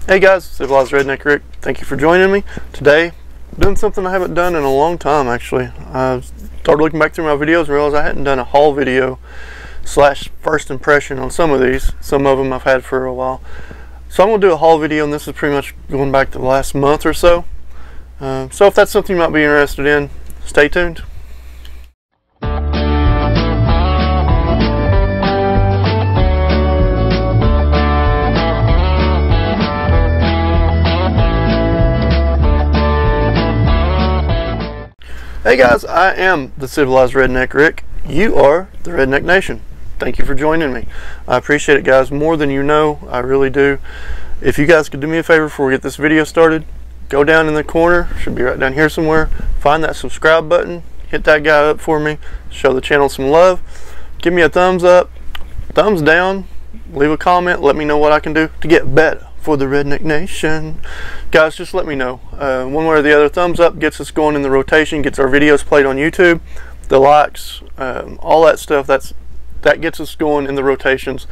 Hey guys, Civilized Redneck Rick. Thank you for joining me. Today, doing something I haven't done in a long time actually. I started looking back through my videos and realized I hadn't done a haul video slash first impression on some of these. Some of them I've had for a while. So I'm going to do a haul video, and this is pretty much going back to the last month or so. So if that's something you might be interested in, stay tuned. Hey guys, I am the Civilized Redneck Rick. You are the Redneck Nation. Thank you for joining me. I appreciate it, guys, more than you know. I really do. If you guys could do me a favor before we get this video started, go down in the corner, should be right down here somewhere, find that subscribe button, hit that guy up for me, show the channel some love, give me a thumbs up, thumbs down, leave a comment, let me know what I can do to get better for the Redneck Nation. Guys, just let me know. One way or the other, thumbs up gets us going in the rotation, gets our videos played on YouTube, the likes, all that stuff, that gets us going in the rotations.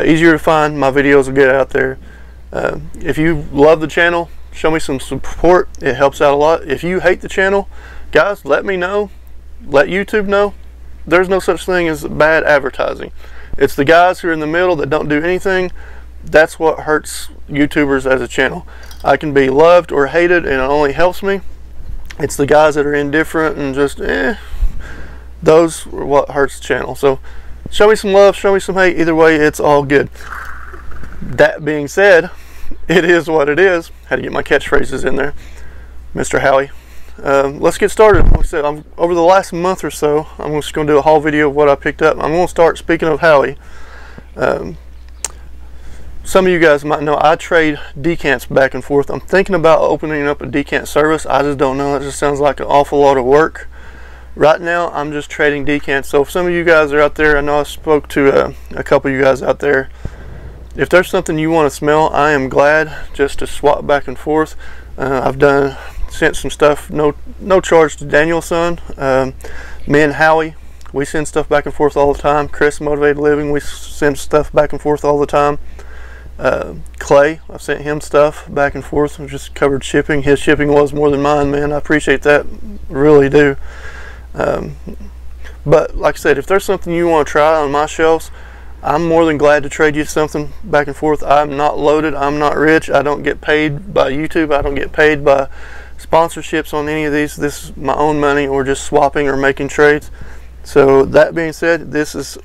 Easier to find, my videos will get out there. If you love the channel, show me some support. It helps out a lot. If you hate the channel, guys, let me know. Let YouTube know. There's no such thing as bad advertising. It's the guys who are in the middle that don't do anything. That's what hurts YouTubers as a channel. I can be loved or hated, and it only helps me. It's the guys that are indifferent and just those are what hurts the channel. So show me some love, show me some hate. Either way, it's all good. That being said, it is what it is. Had to get my catchphrases in there. Mr. Howie. Let's get started. Like I said, over the last month or so, I'm just going to do a haul video of what I picked up. I'm going to start, speaking of Howie. Some of you guys might know I trade decants back and forth. I'm thinking about opening up a decant service. I just don't know. It just sounds like an awful lot of work. Right now, I'm just trading decants. So if some of you guys are out there, I know I spoke to a couple of you guys out there. If there's something you want to smell, I am glad just to swap back and forth. I've sent some stuff, no charge to Daniel's son. Me and Howie, we send stuff back and forth all the time. Chris, Motivated Living, we send stuff back and forth all the time. Clay, I've sent him stuff back and forth. I've just covered shipping. His shipping was more than mine, man. I appreciate that, really do. But like I said, if there's something you want to try on my shelves, I'm more than glad to trade you something back and forth. I'm not loaded. I'm not rich. I don't get paid by YouTube. I don't get paid by sponsorships on any of these. This is my own money, or just swapping or making trades. So that being said, this is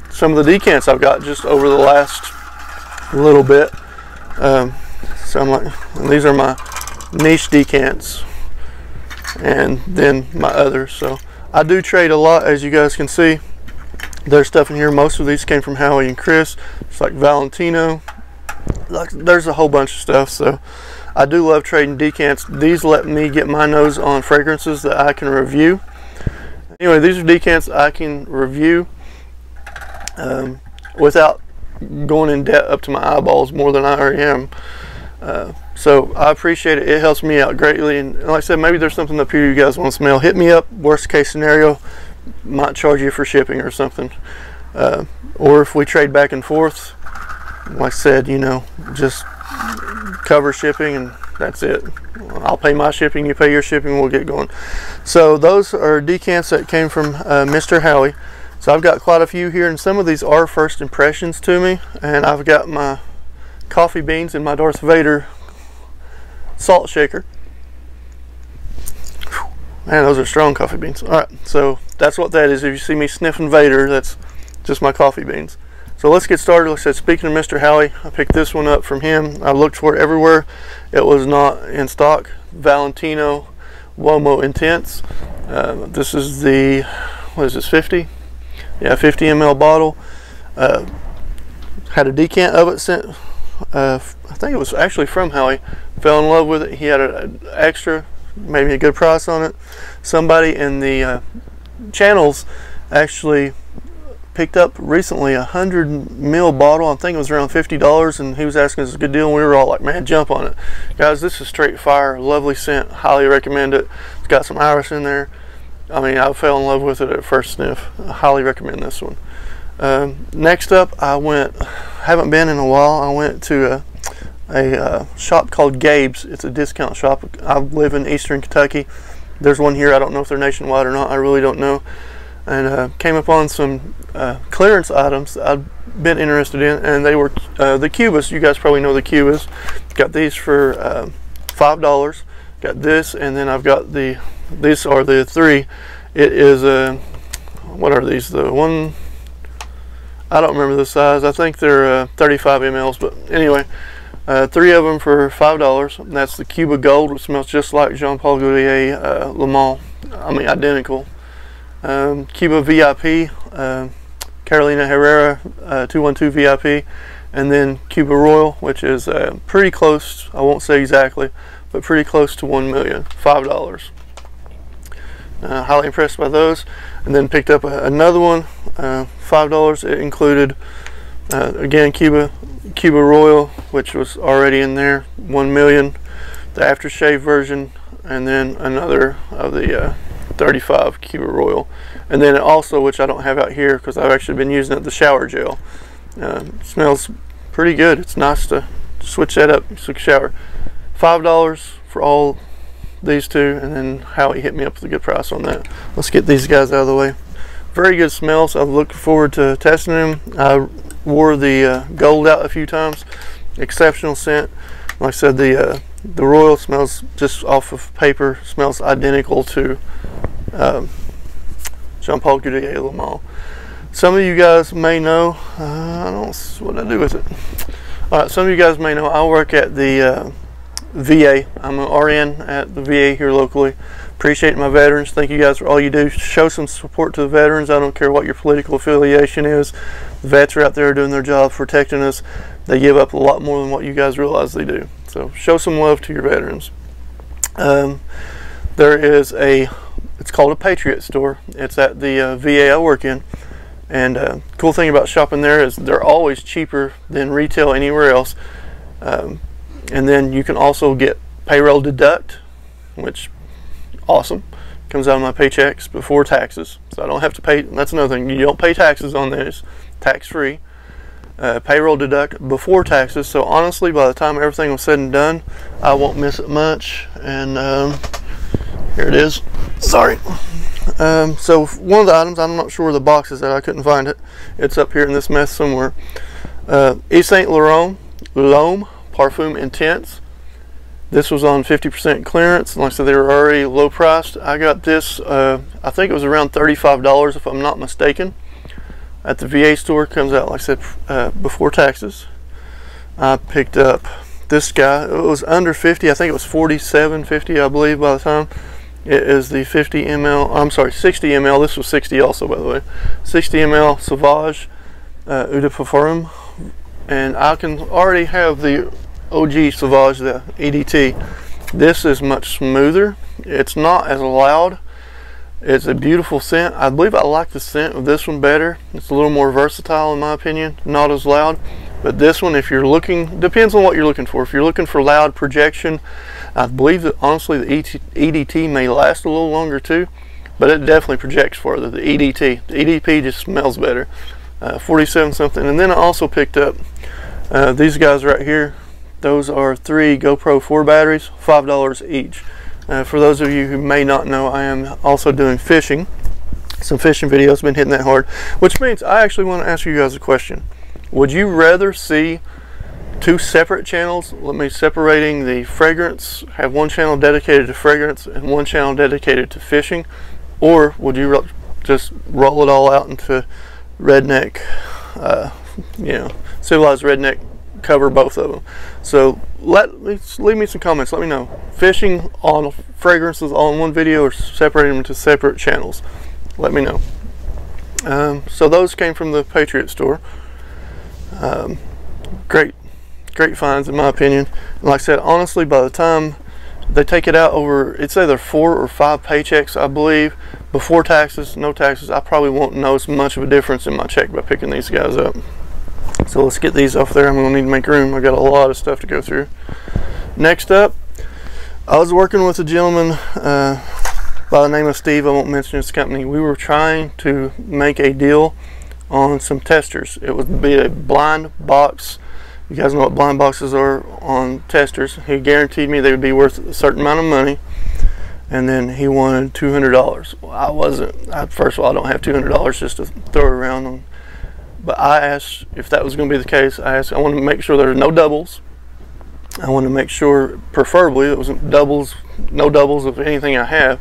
some of the decants I've got just over the last little bit. And these are my niche decants, and then my others. So I do trade a lot, as you guys can see. There's stuff in here. Most of these came from Howie and Chris. It's like Valentino. There's a whole bunch of stuff. So I do love trading decants. These let me get my nose on fragrances that I can review. Anyway, these are decants I can review without going in debt up to my eyeballs more than I already am. So I appreciate it. It helps me out greatly. And like I said, maybe there's something up here you guys want to smell. Hit me up. Worst case scenario, might charge you for shipping or something. Or if we trade back and forth, like I said, you know, just cover shipping and that's it. I'll pay my shipping, you pay your shipping, we'll get going. So those are decants that came from Mr. Howie. So I've got quite a few here, and some of these are first impressions to me. And I've got my coffee beans in my Darth Vader salt shaker. Man, those are strong coffee beans. Alright, so that's what that is. If you see me sniffing Vader, that's just my coffee beans. So let's get started. Like I said, speaking of Mr. Howie, I picked this one up from him. I looked for it everywhere. It was not in stock. Valentino Uomo Intense. This is the, what is this, 50? Yeah, 50 ml bottle. Had a decant of it sent. I think it was actually from Howie. Fell in love with it. He had an extra, made me a good price on it. Somebody in the channels actually picked up recently a 100 ml bottle. I think it was around $50, and he was asking us a good deal, and we were all like, man, jump on it. Guys, this is straight fire. Lovely scent. Highly recommend it. It's got some iris in there. I mean, I fell in love with it at first sniff. I highly recommend this one. Next up, I haven't been in a while, I went to a shop called Gabe's. It's a discount shop. I live in Eastern Kentucky. There's one here. I don't know if they're nationwide or not. I really don't know. And came upon some clearance items that I've been interested in, and they were the Cubas. You guys probably know the Cubas. Got these for $5. Got this, and then I've got these are the three. It is what are these? The one, I don't remember the size. I think they're 35 mLs, but anyway, three of them for $5. And that's the Cuba Gold, which smells just like Jean Paul Gaultier Le Male. I mean, identical. Cuba VIP, Carolina Herrera 212 VIP, and then Cuba Royal, which is pretty close. I won't say exactly, but pretty close to 1 million. $5. Highly impressed by those. And then picked up another one, $5. It included again Cuba Royal, which was already in there, 1 million, the aftershave version, and then another of the 35 Cuba Royal. And then also, which I don't have out here because I've actually been using it, the shower gel. Smells pretty good. It's nice to switch that up, switch shower. $5 for all these two, and then Howie hit me up with a good price on that. Let's get these guys out of the way. Very good smells. I'm looking forward to testing them. I wore the gold out a few times. Exceptional scent. Like I said, the Royal smells just off of paper, smells identical to Jean Paul Gaultier Le Male. Some of you guys may know, I don't know what I do with it. Alright, some of you guys may know I work at the VA. I'm an RN at the VA here locally. Appreciate my veterans. Thank you guys for all you do. Show some support to the veterans. I don't care what your political affiliation is. The vets are out there doing their job, protecting us. They give up a lot more than what you guys realize they do. So show some love to your veterans. There is it's called a Patriot store. It's at the VA I work in. And cool thing about shopping there is they're always cheaper than retail anywhere else. And then you can also get payroll deduct, which awesome. Comes out of my paychecks before taxes, so I don't have to pay. That's another thing. You don't pay taxes on this. Tax free. Payroll deduct before taxes. So honestly, by the time everything was said and done, I won't miss it much. And here it is. Sorry. So one of the items, I'm not sure where the box is at. I couldn't find it. It's up here in this mess somewhere. Yves Saint Laurent L'Homme Parfum Intense. This was on 50% clearance, and like I said, they were already low priced. I got this, I think it was around $35 if I'm not mistaken. At the VA store, comes out, like I said, before taxes. I picked up this guy. It was under 50. I think it was $47.50, I believe, by the time. It is the 50 ml. I'm sorry, 60 ml. This was 60 also, by the way. 60 ml Sauvage Eau de Parfum, and I can already have the OG Sauvage, the EDT. This is much smoother. It's not as loud. It's a beautiful scent. I believe I like the scent of this one better. It's a little more versatile in my opinion, not as loud. But this one, if you're looking, depends on what you're looking for. If you're looking for loud projection, I believe that honestly the EDT may last a little longer too, but it definitely projects further. The EDT. The EDP just smells better. 47 something. And then I also picked up these guys right here. Those are 3 GoPro 4 batteries, $5 each. For those of you who may not know, I am also doing fishing. Some fishing videos, been hitting that hard, which means I actually want to ask you guys a question. Would you rather see 2 separate channels, let me separating the fragrance, have one channel dedicated to fragrance and one channel dedicated to fishing, or would you just roll it all out into redneck, you know, civilized redneck, cover both of them? So leave me some comments. Let me know. Fishing on fragrances on one video or separating them into separate channels. Let me know. So those came from the Patriot store. Great finds in my opinion. And like I said, honestly, by the time they take it out over, it's either 4 or 5 paychecks, I believe, before taxes, no taxes, I probably won't notice much of a difference in my check by picking these guys up. So let's get these off there. I'm going to need to make room. I got a lot of stuff to go through. Next up, I was working with a gentleman by the name of Steve. I won't mention his company. We were trying to make a deal on some testers. It would be a blind box. You guys know what blind boxes are on testers. He guaranteed me they would be worth a certain amount of money, and then he wanted $200. Well, first of all, I don't have $200 just to throw around. But I asked if that was going to be the case. I wanted to make sure there were no doubles. I wanted to make sure, preferably, it wasn't doubles, no doubles of anything I have.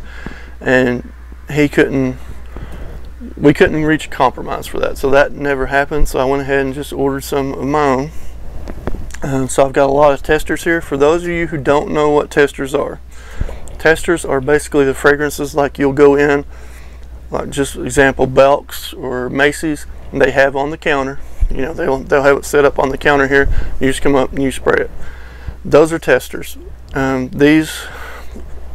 And we couldn't reach a compromise for that. So that never happened. So I went ahead and just ordered some of my own. So I've got a lot of testers here. For those of you who don't know what testers are basically the fragrances like you'll go in, like just example, Belk's or Macy's, and they have on the counter. You know, they'll have it set up on the counter here. You just come up and you spray it. Those are testers. These,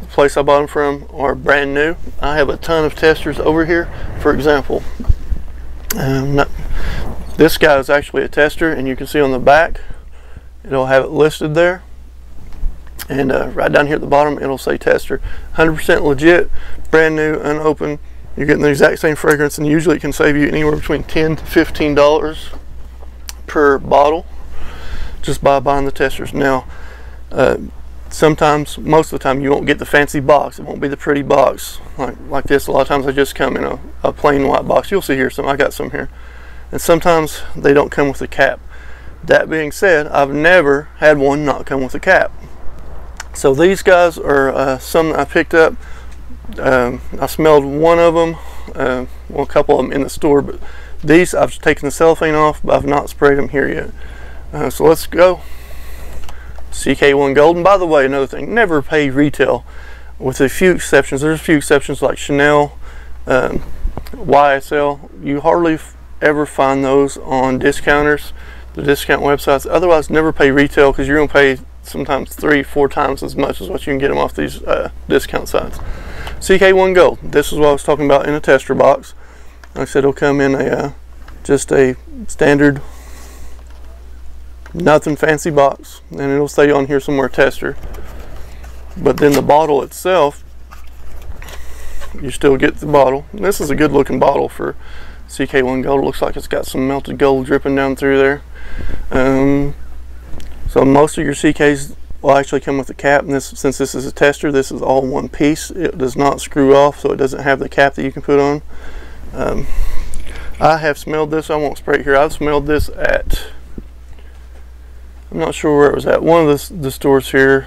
the place I bought them from, are brand new. I have a ton of testers over here. For example, this guy is actually a tester, and you can see on the back, it'll have it listed there. And right down here at the bottom, it'll say tester. 100% legit, brand new, unopened. You're getting the exact same fragrance, and usually it can save you anywhere between $10 to $15 per bottle just by buying the testers. Now, sometimes, most of the time, you won't get the fancy box. It won't be the pretty box like this. A lot of times they just come in a plain white box. You'll see here some. I got some here. And sometimes they don't come with a cap. That being said, I've never had one not come with a cap. So these guys are some that I picked up. I smelled one of them, well, a couple of them in the store, but these I've taken the cellophane off, but I've not sprayed them here yet. So let's go. CK1 Gold. And by the way, another thing, never pay retail, with a few exceptions. There's a few exceptions like Chanel, YSL. You hardly ever find those on discounters, the discount websites. Otherwise, never pay retail, because you're going to pay sometimes 3-4 times as much as what you can get them off these discount sites. CK1 Gold. This is what I was talking about in a tester box. Like I said, it'll come in just a standard, nothing fancy box, and it'll say on here somewhere tester. But then the bottle itself, you still get the bottle. And this is a good looking bottle for CK1 Gold. It looks like it's got some melted gold dripping down through there. So most of your CKs will actually come with a cap, and since this is a tester, this is all one piece. It does not screw off, so it doesn't have the cap that you can put on. I have smelled this. I won't spray it here. I've smelled this at, I'm not sure where it was at, one of the stores here.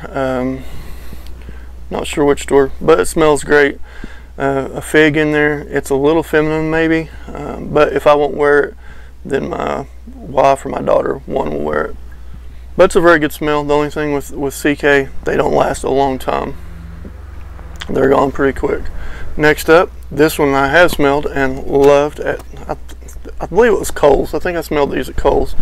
Not sure which store, but it smells great. A fig in there. It's a little feminine maybe, but if I won't wear it, then my wife or my daughter, one, will wear it. But it's a very good smell. The only thing with CK, they don't last a long time. They're gone pretty quick. Next up, this one I have smelled and loved at, I believe it was Kohl's. I think I smelled these at Kohl's.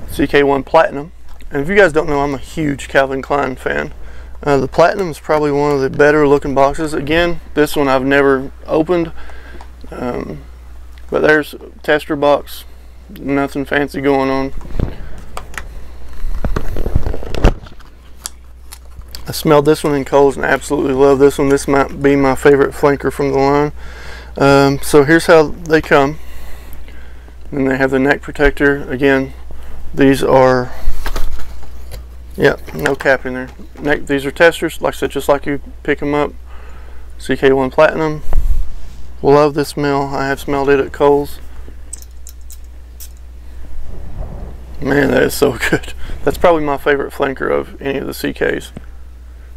CK1 Platinum. And if you guys don't know, I'm a huge Calvin Klein fan. The Platinum is probably one of the better looking boxes. Again, this one I've never opened. But there's a tester box. Nothing fancy going on. I smelled this one in Kohl's and absolutely love this one. This might be my favorite flanker from the line. So here's how they come. And they have the neck protector. Again, these are, yeah, no cap in there. These are testers, like I said, just like you pick them up. CK1 Platinum. Love this smell. I have smelled it at Kohl's. Man, that is so good. That's probably my favorite flanker of any of the CKs.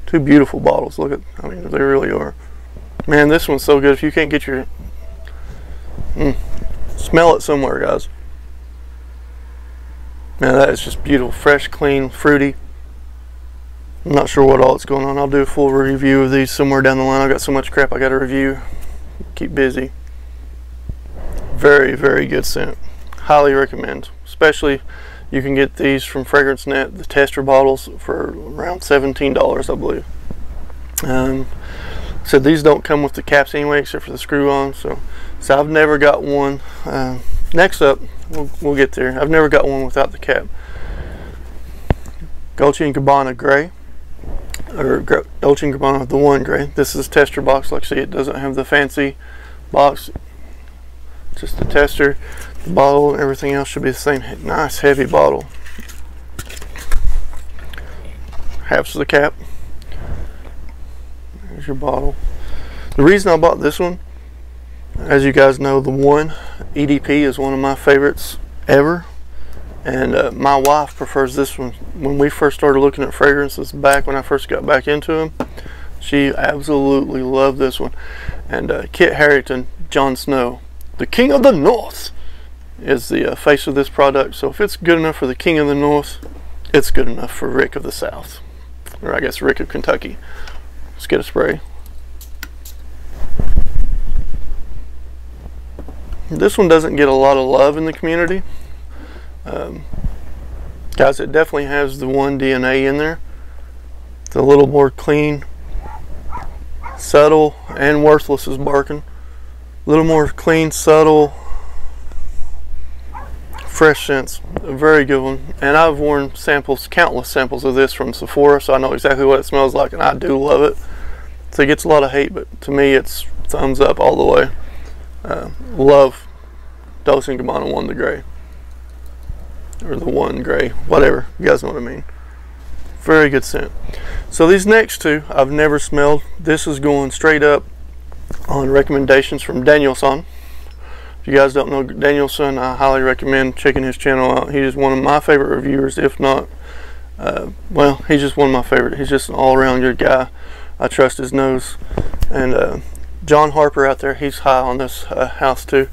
Two beautiful bottles. Look at, I mean, they really are. Man, this one's so good. If you can't get your, smell it somewhere, guys. Man, that is just beautiful. Fresh, clean, fruity. I'm not sure what all is going on. I'll do a full review of these somewhere down the line. I've got so much crap I got to review. Keep busy. Very, very good scent. Highly recommend. Especially, you can get these from FragranceNet, the tester bottles, for around $17, I believe. So these don't come with the caps anyway, except for the screw-on. So I've never got one. Next up, we'll get there. I've never got one without the cap. Dolce & Gabbana Gray, or Dolce & Gabbana the One Gray. This is tester box. Like I see, it doesn't have the fancy box. Just the tester. The bottle and everything else should be the same. Nice heavy bottle. halves of the cap. There's your bottle. The reason I bought this one, as you guys know, the One EDP is one of my favorites ever, and my wife prefers this one. When we first started looking at fragrances back when I first got back into them, she absolutely loved this one. And Kit Harington, Jon Snow, the King of the North, is the face of this product. So if it's good enough for the King of the North, it's good enough for Rick of the South, or I guess Rick of Kentucky. Let's get a spray. This one doesn't get a lot of love in the community. Guys, it definitely has the One DNA in there. It's a little more clean, subtle, and worthless as barking. A little more clean, subtle, fresh scents. A very good one. And I've worn samples, countless samples of this from Sephora, so I know exactly what it smells like, and I do love it. So it gets a lot of hate, but to me it's thumbs up all the way. Love Dolce & Gabbana One the Gray, or the One Gray, whatever, you guys know what I mean. Very good scent. So these next two I've never smelled. This is going straight up on recommendations from Danielson. If you guys don't know Danielson, I highly recommend checking his channel out. He is one of my favorite reviewers, if not, well, he's just one of my favorite. He's just an all-around good guy. I trust his nose. And John Harper out there, he's high on this house too.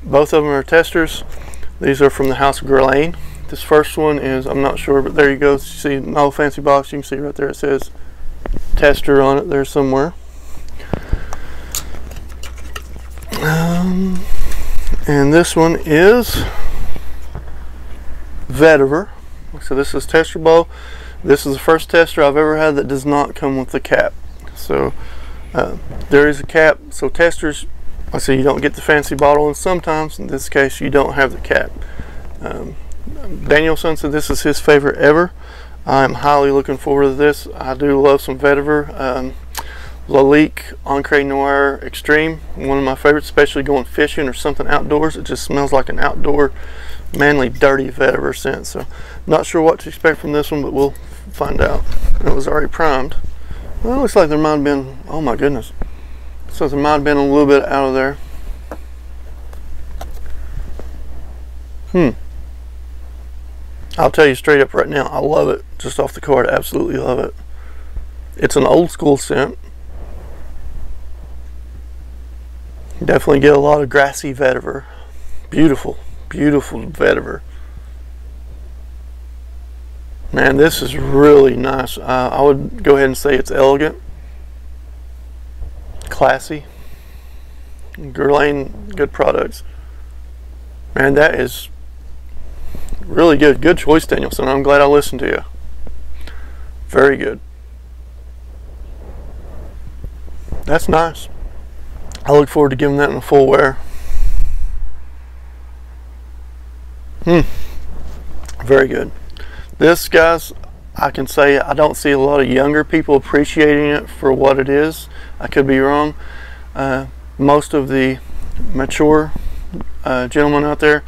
Both of them are testers. These are from the House of Guerlain. This first one is, I'm not sure, but there you go. You see, no fancy box. You can see right there it says tester on it there somewhere. And this one is Vetiver. So this is Tester Bowl. This is the first tester I've ever had that does not come with the cap. So there is a cap. So testers, I say you don't get the fancy bottle, and sometimes in this case you don't have the cap. Danielson said this is his favorite ever. I'm highly looking forward to this. I do love some Vetiver. Lalique Encre Noir Extreme, one of my favorites, especially going fishing or something outdoors. It just smells like an outdoor, manly, dirty Vetiver scent. So not sure what to expect from this one, but we'll find out. It was already primed. Well, it looks like there might have been, oh my goodness. So there might have been a little bit out of there. I'll tell you straight up right now, I love it. Just off the card, absolutely love it. It's an old school scent. Definitely get a lot of grassy vetiver. Beautiful, beautiful vetiver. Man, this is really nice. I would go ahead and say it's elegant, classy. Guerlain, good products. Man, that is really good. Good choice, Danielson. I'm glad I listened to you. Very good. That's nice. I look forward to giving that in a full wear. Very good. This, guys, I can say I don't see a lot of younger people appreciating it for what it is. I could be wrong. Most of the mature gentlemen out there,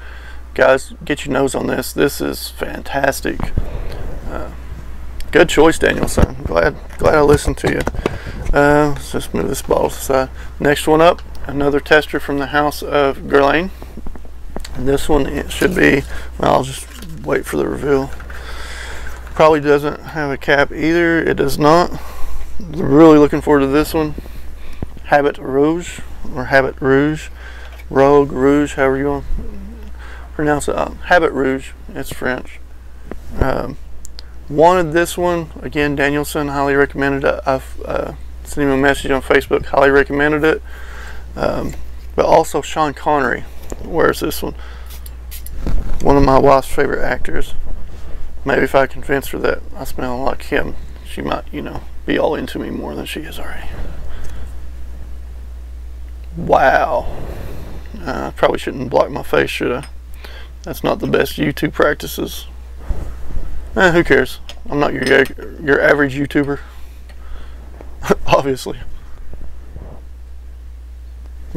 guys, get your nose on this. This is fantastic. Good choice, Danielson. Glad I listened to you. Let's just move this bottle aside. Next one up, another tester from the House of Guerlain. And this one, it should be, well, I'll just wait for the reveal. Probably doesn't have a cap either. It does not. Really looking forward to this one. Habit Rouge, or Habit Rouge, Rogue, Rouge, however you want to pronounce it. Habit Rouge, it's French. Wanted this one, again, Danielson, highly recommended it. I've sent him a message on Facebook, highly recommended it. But also Sean Connery wears this one. One of my wife's favorite actors. Maybe if I convince her that I smell like him, she might, you know, be all into me more than she is already. Wow. I probably shouldn't block my face, should I? That's not the best YouTube practices. Who cares? I'm not your average YouTuber. Obviously.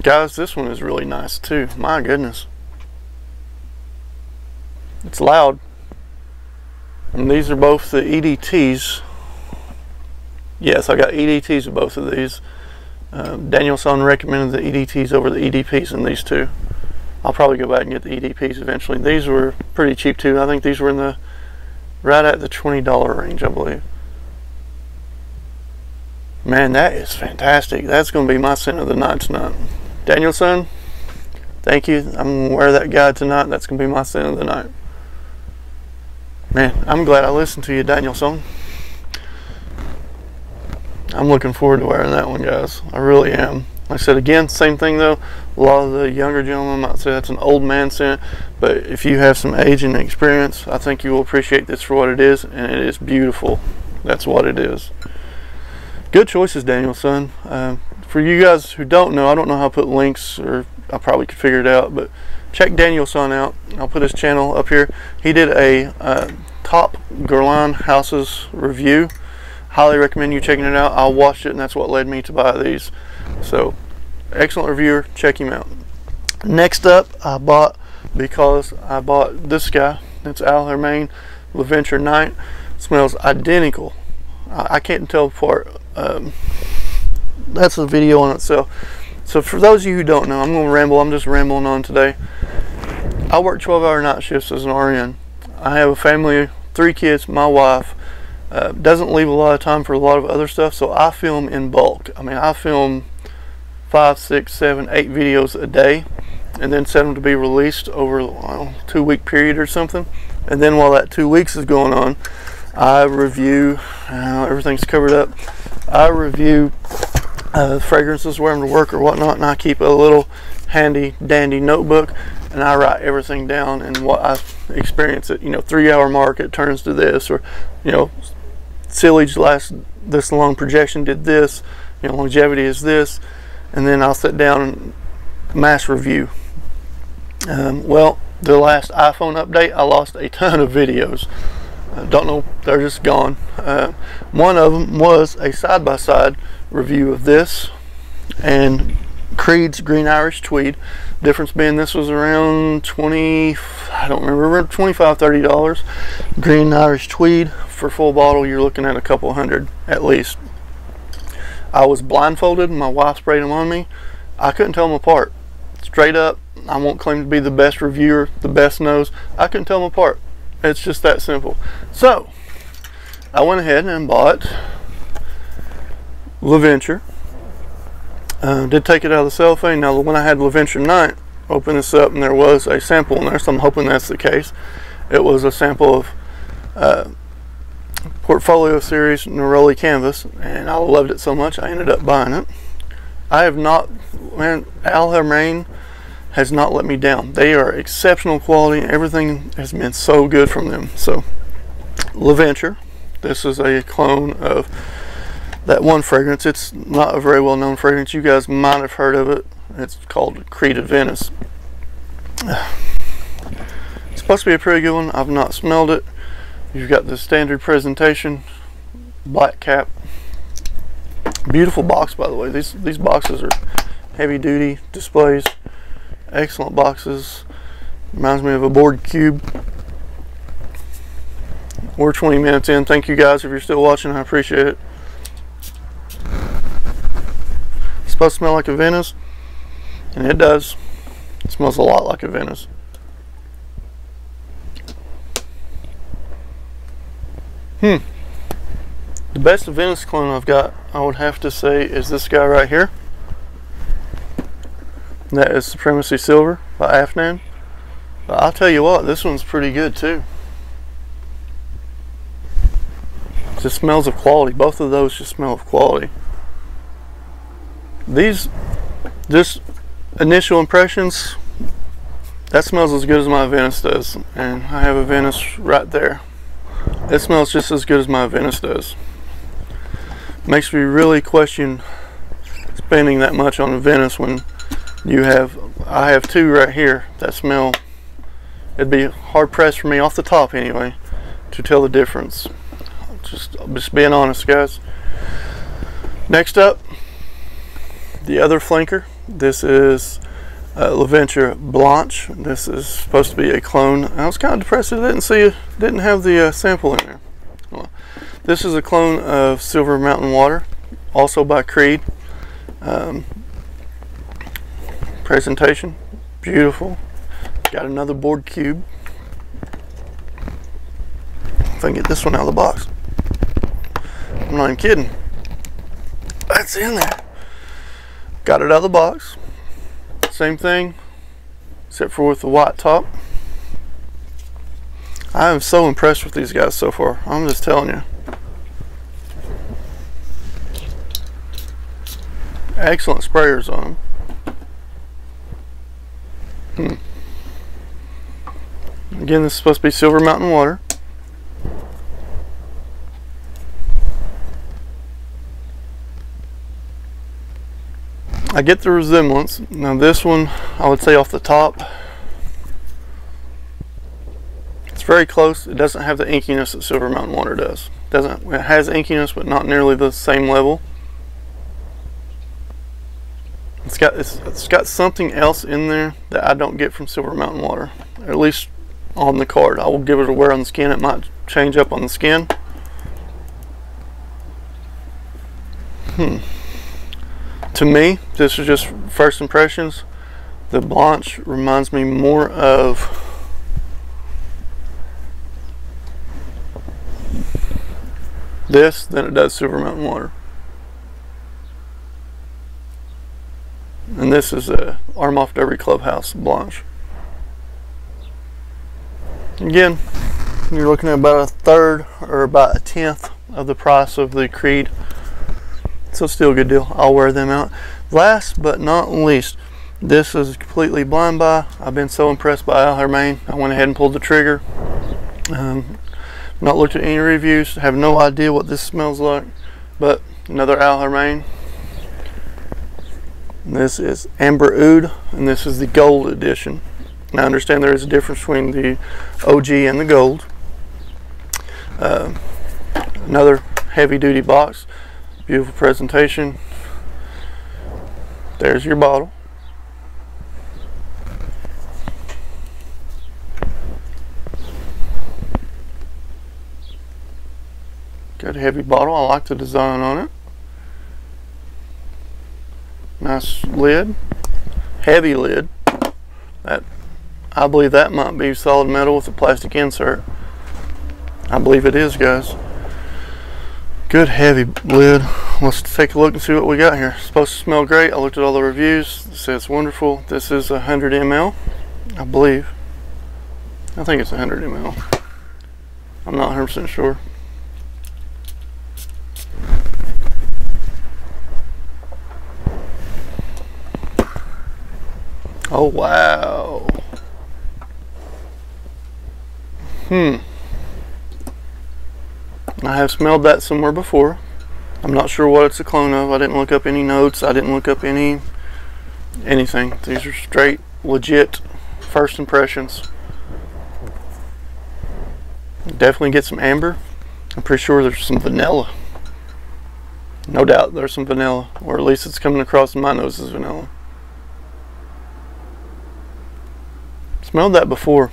Guys, this one is really nice too. My goodness. It's loud. And these are both the EDTs. Yes, I got EDTs of both of these. Danielson recommended the EDTs over the EDPs in these two. I'll probably go back and get the EDPs eventually. These were pretty cheap too. I think these were in the right at the $20 range, I believe. Man, that is fantastic. That's going to be my scent of the night tonight. Danielson, thank you. I'm going to wear that guide tonight. That's going to be my scent of the night. Man, I'm glad I listened to you, Danielson. I'm looking forward to wearing that one, guys. I really am. Like I said, again, same thing though. A lot of the younger gentlemen might say that's an old man scent, but if you have some age and experience, I think you will appreciate this for what it is, and it is beautiful. That's what it is. Good choices, Danielson. For you guys who don't know, I don't know how to put links, or I probably could figure it out, but check Danielson out. I'll put his channel up here. He did a top Guerlain houses review. Highly recommend you checking it out. I watched it, and that's what led me to buy these. So, excellent reviewer. Check him out. Next up, I bought this guy. It's Al Hermain L'Aventure Night. Smells identical. I can't tell apart. That's a video on itself. So for those of you who don't know, I'm going to ramble. I'm just rambling on today. I work 12-hour night shifts as an RN. I have a family, 3 kids, my wife. Doesn't leave a lot of time for a lot of other stuff, so I film in bulk. I mean, I film 5, 6, 7, 8 videos a day, and then set them to be released over a 2-week period or something. And then while that 2 weeks is going on, I review, everything's covered up, I review fragrances, wear them to work or whatnot, and I keep a little handy dandy notebook, and I write everything down and what I experience at 3-hour mark it turns to this, or sillage lasts this long, projection did this, longevity is this, and then I'll sit down and mass review. Well, the last iPhone update, I lost a ton of videos. Don't know, they're just gone. One of them was a side-by-side review of this and Creed's Green Irish Tweed. Difference being this was around $25, $30. Green Irish Tweed for full bottle, you're looking at a couple hundred at least. I was blindfolded, my wife sprayed them on me. I couldn't tell them apart. Straight up, I won't claim to be the best reviewer, the best nose. I couldn't tell them apart. It's just that simple. So, I went ahead and bought L'Aventure. Did take it out of the cellophane. Now, when I had L'Aventure Night, open this up and there was a sample in there, so I'm hoping that's the case. It was a sample of Portfolio Series Neroli Canvas, and I loved it so much I ended up buying it. I have not, man, Al Hermain has not let me down. They are exceptional quality. Everything has been so good from them. So, L'Aventure. This is a clone of that one fragrance. It's not a very well known fragrance. You guys might have heard of it. It's called Creed of Venice. It's supposed to be a pretty good one. I've not smelled it. You've got the standard presentation, black cap. Beautiful box, by the way. These boxes are heavy duty displays. Excellent boxes. Reminds me of a board cube. We're 20 minutes in. Thank you guys if you're still watching. I appreciate it. It's supposed to smell like a Venice, and it does. It smells a lot like a Venice. The best Venice clone I've got, I would have to say, is this guy right here. That is Supremacy Silver by Afnan. But I'll tell you what, this one's pretty good too. It just smells of quality. Both of those just smell of quality. These, just initial impressions, that smells as good as my Venice does. And I have a Venice right there. It smells just as good as my Venice does. Makes me really question spending that much on a Venice when I have 2 right here that smell. It'd be hard pressed for me off the top anyway to tell the difference. Just being honest, guys. Next up, the other flanker. This is LaVentura Blanche. This is supposed to be a clone. I was kind of depressed I didn't have the sample in there. Well, this is a clone of Silver Mountain Water, also by Creed. Presentation, beautiful. Got another board cube. If I can get this one out of the box. I'm not even kidding. That's in there. Got it out of the box. Same thing, except for with the white top. I am so impressed with these guys so far. I'm just telling you. Excellent sprayers on them. Again, this is supposed to be Silver Mountain Water. I get the resemblance. Now this one, I would say off the top, it's very close. It doesn't have the inkiness that Silver Mountain Water does. It has inkiness, but not nearly the same level. It's got something else in there that I don't get from Silver Mountain Water, or at least on the card. I will give it a wear on the skin. It might change up on the skin. To me, this is just first impressions. The Blanche reminds me more of this than it does Silver Mountain Water. And this is a Arm Off Derby Clubhouse Blanche. Again, you're looking at about a third or about a tenth of the price of the Creed. So still a good deal. I'll wear them out. Last but not least, this is completely blind buy. I've been so impressed by Al Hermain. I went ahead and pulled the trigger. Not looked at any reviews. Have no idea what this smells like. But another Al Hermain. This is Amber Oud, and this is the gold edition. Now I understand there is a difference between the OG and the gold. Another heavy duty box. Beautiful presentation. There's your bottle. Got a heavy bottle. I like the design on it. Nice lid. Heavy lid. I believe that might be solid metal with a plastic insert. I believe it is, guys. Good heavy lid. Let's take a look and see what we got here. It's supposed to smell great. I looked at all the reviews. It says it's wonderful. This is 100 ml, I believe. I think it's 100 ml. I'm not 100% sure. Oh wow. I have smelled that somewhere before. I'm not sure what it's a clone of. I didn't look up any notes. I didn't look up anything. These are straight, legit first impressions. Definitely get some amber. I'm pretty sure there's some vanilla. No doubt there's some vanilla, or at least it's coming across my nose as vanilla. Smelled that before.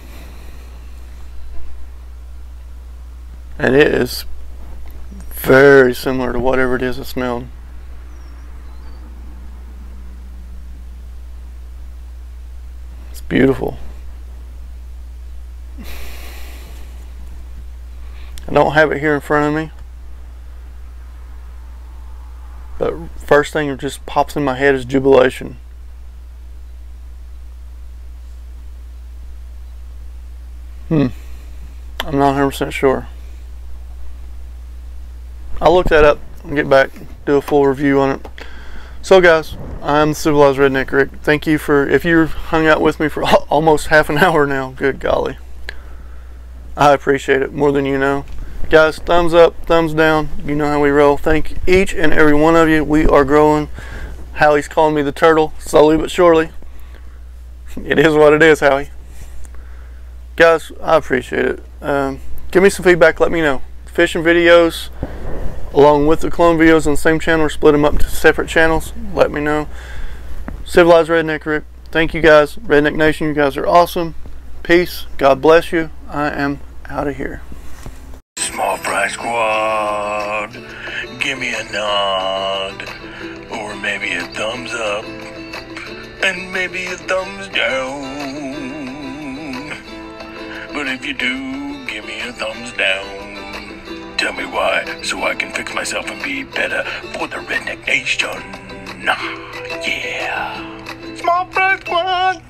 And it is very similar to whatever it is I smelled. It's beautiful. I don't have it here in front of me, but first thing that just pops in my head is Jubilation. I'm not 100% sure. I'll look that up and get back, do a full review on it. So guys, I'm Civilized Redneck Rick. Thank you for, if you hung out with me for almost half an hour now, good golly. I appreciate it more than you know. Guys, thumbs up, thumbs down, you know how we roll. Thank each and every one of you. We are growing. Howie's calling me the turtle, slowly but surely. It is what it is, Howie. Guys, I appreciate it. Give me some feedback, let me know. Fishing videos, along with the clone videos on the same channel, or split them up into separate channels, let me know. Civilized Redneck Rick, Thank you guys. Redneck Nation, you guys are awesome. Peace. God bless you. I am out of here. Small Fry Squad, give me a nod, or maybe a thumbs up, and maybe a thumbs down. But if you do, give me a thumbs down. Tell me why, so I can fix myself and be better for the Redneck Nation. Yeah. Small Fry Squad.